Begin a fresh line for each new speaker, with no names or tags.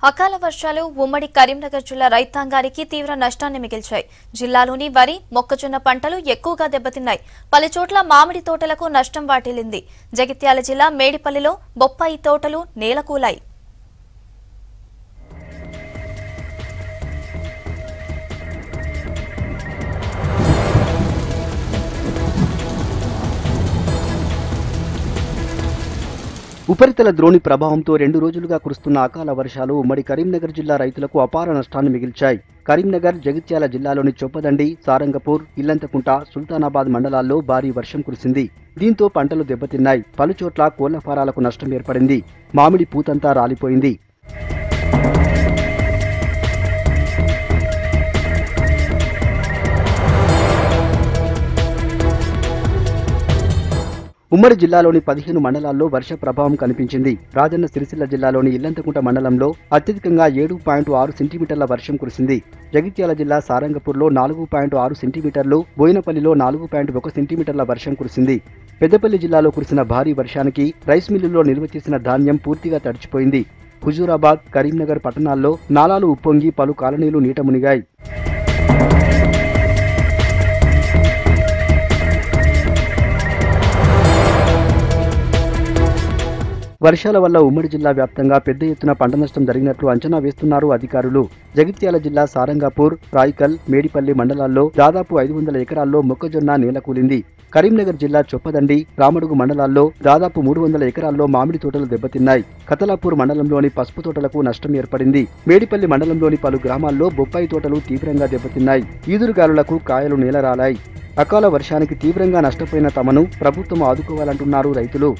అకాల వర్షాలు ఉమ్మడి కరీంనగర్ జిల్లా రైతాంగానికి తీవ్ర నష్టాన్ని మిగిల్చాయి. జిల్లాలోని వరి, మొక్కజొన్న పంటలు ఎక్కువగా దెబ్బతిన్నాయి. పలుచోట్ల మామిడి తోటలకు నష్టం వాటిల్లింది. జగిత్యాల జిల్లా మేడిపల్లిలో బొప్పాయి తోటలు నేలకూలాయి.
ఉపరితల ద్రోణి ప్రభావంతో 2 రోజులుగా కురుస్తున్న అకాల వర్షాలు ఉమ్మడి కరీంనగర్ జిల్లా రైతులకు అపార నష్టాన్ని మిగిల్చాయి. కరీంనగర్, జగిత్యాల జిల్లాలోని చొప్పదండి, సారంగపూర్, ఇల్లంతకుంట, సుల్తానాబాద్ మండలాల్లో భారీ వర్షం కురిసింది. దీంతో పంటలు దెబ్బతిన్నాయి. పలుచోట్ల కోళ్ల ఫారాలకు నష్టం ఏర్పడింది. మామిడి పూతంతా రాలిపోయింది. ఉమ్మడి జిల్లాలోని 15 మండలాల్లో వర్ష ప్రభావం కనిపించింది. రాజన్న సిరిసిల్ల జిల్లాలోని ఇల్లంతకుంట మండలంలో అత్యధికంగా 7.6 సెంటీమీటర్ల వర్షం కురిసింది. జగిత్యాల జిల్లా సారంగపూర్లో 4.6 సెంటీమీటర్లు, బోయినపల్లిలో 4.1 సెంటీమీటర్ల వర్షం కురిసింది. పెద్దపల్లి జిల్లాలో కురిసిన భారీ వర్షానికి రైస్ మిల్లుల్లో నిల్వ చేసిన ధాన్యం పూర్తిగా తడిచిపోయింది. హుజూరాబాద్, కరీంనగర్ పట్టణాల్లో నాలాలు ఉప్పొంగి పలు కాలనీలు నీట మునిగాయి. వర్షాల వల్ల ఉమ్మడి జిల్లా వ్యాప్తంగా పెద్ద ఎత్తున పంట నష్టం జరిగినట్లు అంచనా వేస్తున్నారు అధికారులు. జగిత్యాల జిల్లా సారంగాపూర్, రాయికల్, మేడిపల్లి మండలాల్లో దాదాపు 500 ఎకరాల్లో మొక్కజొన్న నేలకూలింది. కరీంనగర్ జిల్లా చొప్పదండి, రామడుగు మండలాల్లో దాదాపు 300 ఎకరాల్లో మామిడి తోటలు దెబ్బతిన్నాయి. కతలాపూర్ మండలంలోని పసుపు తోటలకు నష్టం ఏర్పడింది. మేడిపల్లి మండలంలోని పలు గ్రామాల్లో బొప్పాయి తోటలు తీవ్రంగా దెబ్బతిన్నాయి. ఈదురుగాలులకు కాయలు నేలరాలాయి. అకాల వర్షానికి తీవ్రంగా నష్టపోయిన తమను ప్రభుత్వం ఆదుకోవాలంటున్నారు రైతులు.